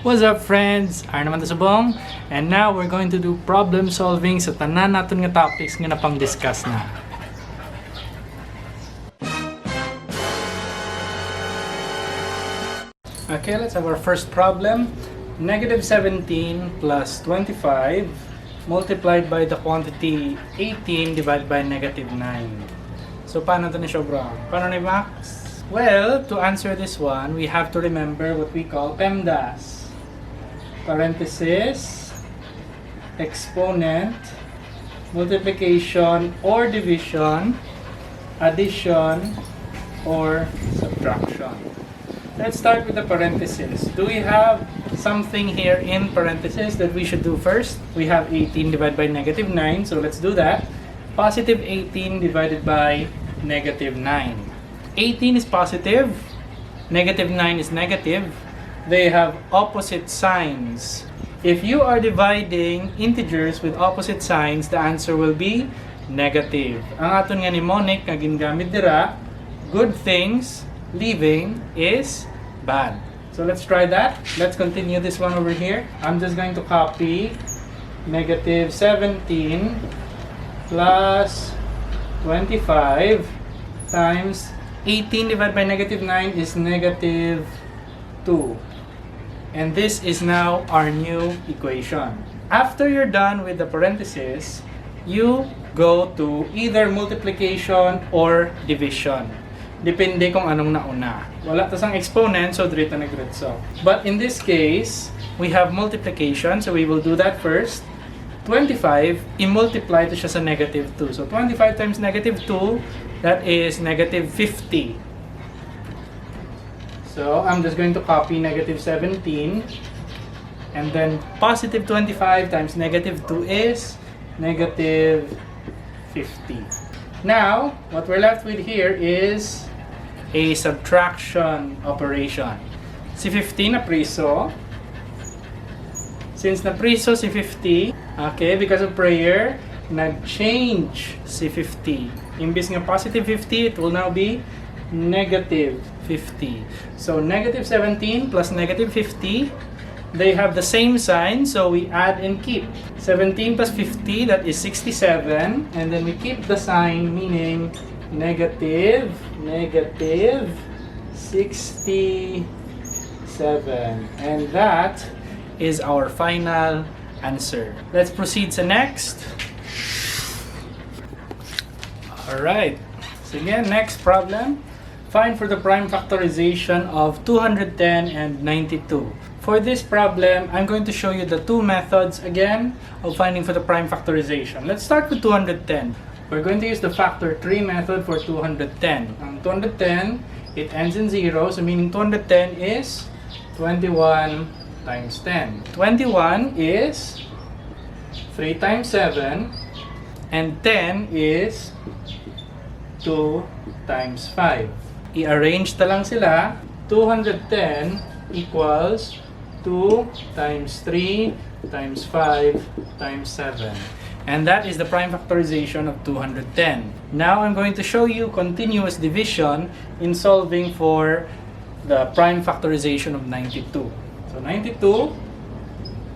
What's up, friends? Ari naman to subong. And now we're going to do problem solving sa tanan natin nga topics nga napang-discuss na. Okay, let's have our first problem. Negative 17 plus 25 multiplied by the quantity 18 divided by negative 9. So, paano ito ni Shobra? Paano ni Max? Well, to answer this one, we have to remember what we call PEMDAS. Parenthesis, exponent, multiplication or division, addition, or subtraction. Let's start with the parenthesis. Do we have something here in parenthesis that we should do first? We have 18 divided by negative 9, so let's do that. Positive 18 divided by negative 9. 18 is positive, negative 9 is negative. They have opposite signs. If you are dividing integers with opposite signs, the answer will be negative. Ang aton nga mnemonic nga gingamit dira, good things leaving is bad. So let's try that. Let's continue this one over here. I'm just going to copy negative 17 plus 25 times 18 divided by negative 9 is negative 2. And this is now our new equation. After you're done with the parentheses, you go to either multiplication or division. Depende kung anong nauna. Wala tasang exponent, so dirito na gritso. But in this case, we have multiplication, so we will do that first. 25, i-multiply to siya sa negative 2. So 25 times negative 2, that is negative 50. So I'm just going to copy negative 17, and then positive 25 times negative 2 is negative 50. Now, what we're left with here is a subtraction operation. Si 50 na priso. Since na priso si 50, okay, because of prayer, nag-change si 50. Imbis nga positive 50, it will now be negative 50. So negative 17 plus negative 50, they have the same sign, so we add and keep. 17 plus 50, that is 67, and then we keep the sign, meaning negative 67. And that is our final answer. Let's proceed to next. Alright, so again, next problem. Find for the prime factorization of 210 and 92. For this problem, I'm going to show you the two methods again of finding for the prime factorization. Let's start with 210. We're going to use the factor tree method for 210. Ang 210, it ends in 0, so meaning 210 is 21 times 10. 21 is 3 times 7, and 10 is 2 times 5. I-arrange na lang sila. 210 equals 2 times 3 times 5 times 7. And that is the prime factorization of 210. Now I'm going to show you continuous division in solving for the prime factorization of 92. So 92,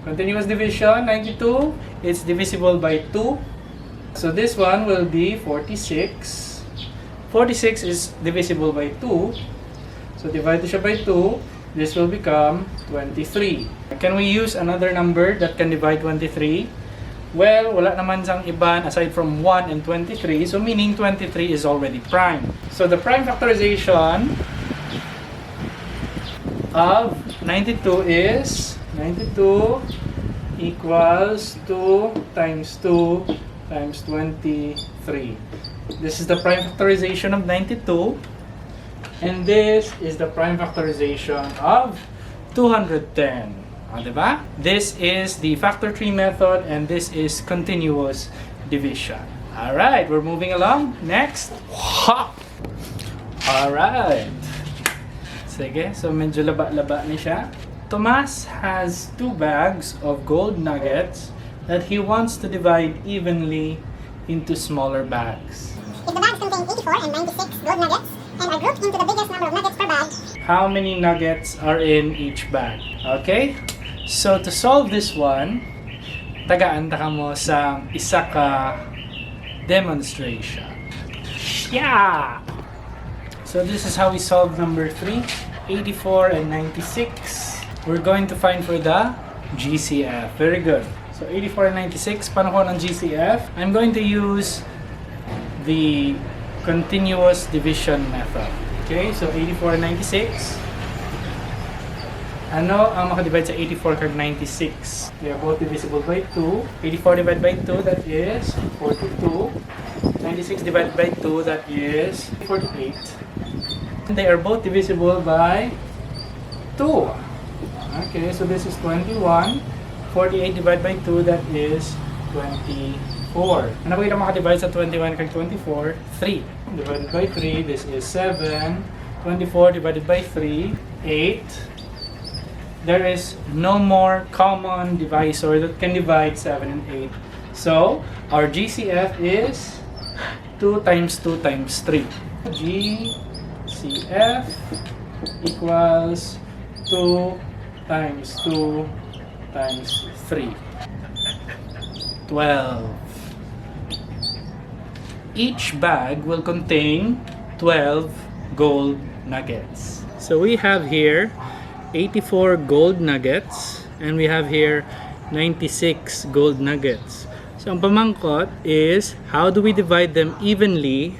continuous division, 92, it's divisible by 2. So this one will be 46. 46 is divisible by 2. So divide siya by 2. This will become 23. Can we use another number that can divide 23? Well, wala naman sang iban aside from 1 and 23. So meaning 23 is already prime. So the prime factorization of 92 is 92 equals 2 times 2 times 23. This is the prime factorization of 92, and this is the prime factorization of 210. Diba? This is the factor tree method, and this is continuous division. Alright, we're moving along. Next. Alright. Sige, so medyo laba-laba ni siya. Tomas has 2 bags of gold nuggets that he wants to divide evenly into smaller bags. If the bags contain 84 and 96 gold nuggets, and are grouped into the biggest number of nuggets per bag. How many nuggets are in each bag? Okay? So to solve this one, tagaan ka mo sa isa ka demonstration. Yeah! So this is how we solve number 3, 84 and 96. We're going to find for the GCF. Very good. So 84 and 96, paano ko ng GCF? I'm going to use the continuous division method. Okay, so 84 and 96. Ano ang makadivide sa 84 kag 96? They are both divisible by 2. 84 divided by 2, that is 42. 96 divided by 2, that is 48. They are both divisible by 2. Okay, so this is 21. 48 divided by 2, that is 24. Ano ba yung makadivide sa 21 kag 24? 3. Divided by 3, this is 7. 24 divided by 3, 8. There is no more common divisor that can divide 7 and 8. So, our GCF is 2 times 2 times 3. GCF equals 2 times 2 times 3. 12. Each bag will contain 12 gold nuggets. So we have here 84 gold nuggets and we have here 96 gold nuggets. So ang pamangkot is how do we divide them evenly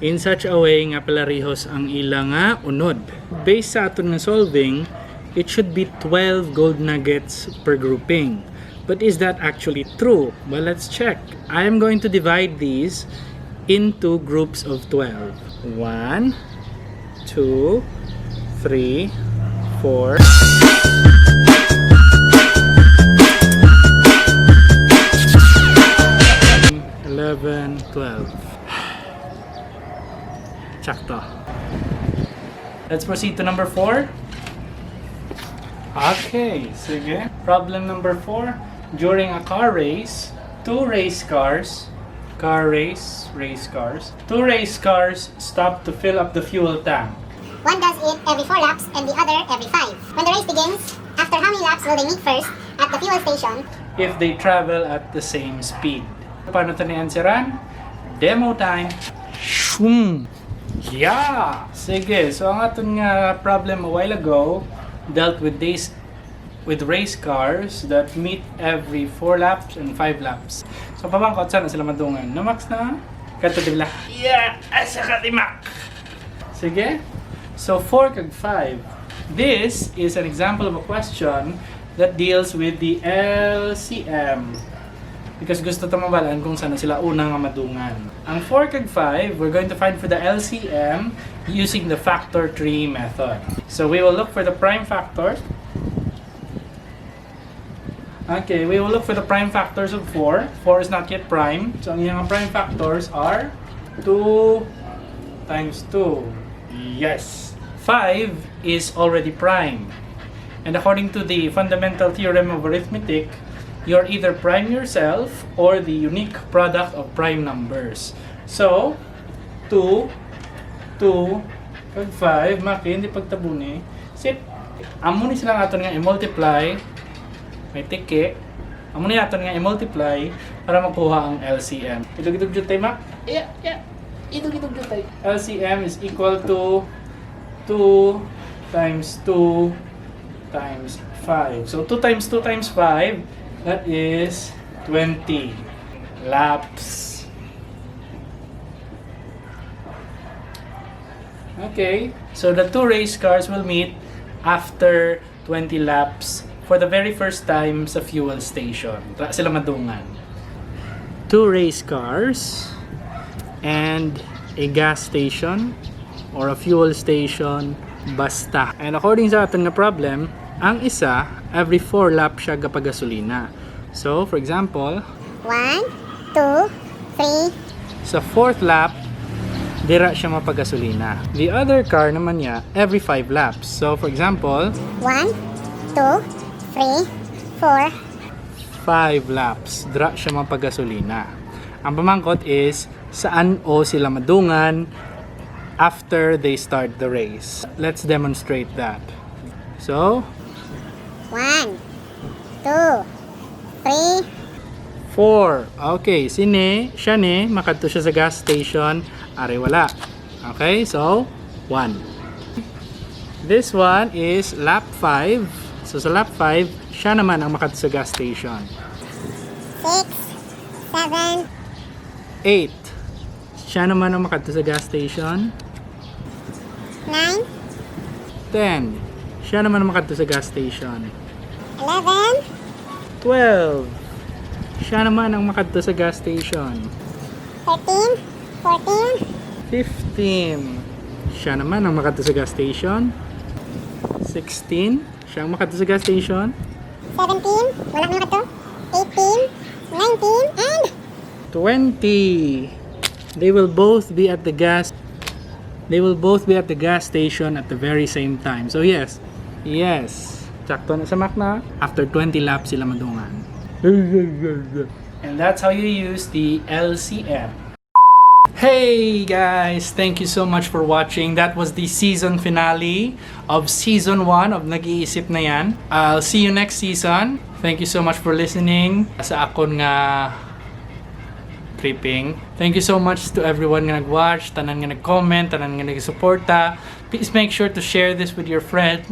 in such a way nga palarihos ang ilang unod. Based sa aton nga solving, it should be 12 gold nuggets per grouping. But is that actually true? Well, let's check. I am going to divide these into groups of 12. 1, 2, 3, 4. 11, 12. Sakto. Let's proceed to number 4. Okay, sige. Problem number 4. During a car race, two race cars stop to fill up the fuel tank. One does it every 4 laps and the other every 5. When the race begins, after how many laps will they meet first at the fuel station? If they travel at the same speed. Paano ito ni-answeran? Demo time. Shum! Yeah! Sige, so ang aton nga problem a while ago dealt with race cars that meet every 4 laps and 5 laps. So pamangkot, sana sila madungan. Namax na? Kato dila. Yeah! Asa ka timak! Sige? So 4 kag 5. This is an example of a question that deals with the LCM. Because gusto ito mabalaan kung saan sila unang madungan. Ang 4 kag 5, we're going to find for the LCM using the factor tree method. So we will look for the prime factor. Okay, we will look for the prime factors of 4. 4 is not yet prime. So ang iyang prime factors are 2 times 2. Yes. 5 is already prime. And according to the fundamental theorem of arithmetic, you're either prime yourself or the unique product of prime numbers. So, 2, 2, kag 5, Macky, hindi pagtabuni. Sit. Amo ni sila aton nga i-multiply. May tiki. Amo ni aton nga i-multiply para makuha ang LCM. Idug-idug jud tay, Mac. Yeah. Idug-idug jud tay. LCM is equal to 2 times 2 times 5. So 2 times 2 times 5, that is 20 laps. Okay, so the two race cars will meet after 20 laps for the very first time sa fuel station. Sila madungan. Two race cars and a gas station or a fuel station basta. And according sa aton nga problem, ang isa every 4 laps siya gapagasolina. So, for example, 1, 2, 3. sa 4th lap, dira siya mapagasolina. The other car naman niya every 5 laps. So, for example, 1, 2, 3, 4. 5 laps, dira siya mapagasolina. Ang pamangkot is saan o sila madungan after they start the race. Let's demonstrate that. So, 1, 2, 3, 4. Okay, siya ne, makadto siya sa gas station, are wala. Okay, so 1. This one is lap 5. So sa lap 5, siya naman ang makadto sa gas station. 6, 7, 8. Siya naman ang makadto sa gas station. 9, 10. Siya naman ang makadto sa gas station. 11, 12. Siya naman ang makadto sa gas station. 13, 14, 15. Siya naman ang makadto sa gas station. 16. Siya ang makadto sa gas station. 17, wala na to. 18, 19, and 20. They will both be at the gas station at the very same time. So yes. Sakto na sa Mac na. After 20 laps sila madungan. And that's how you use the LCM. Hey guys, thank you so much for watching. That was the season finale of season 1 of Nag-iisip-nayan. I'll see you next season. Thank you so much for listening sa akon nga tripping. Thank you so much to everyone nga nag-watch, tanan nga nag-comment, tanan nga nag-suporta. Please make sure to share this with your friends.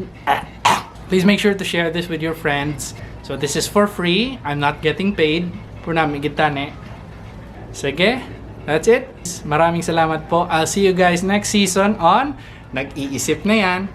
Please make sure to share this with your friends. So this is for free. I'm not getting paid. Puro namin gitane. Sige, that's it. Maraming salamat po. I'll see you guys next season on Nag-iisip na yan.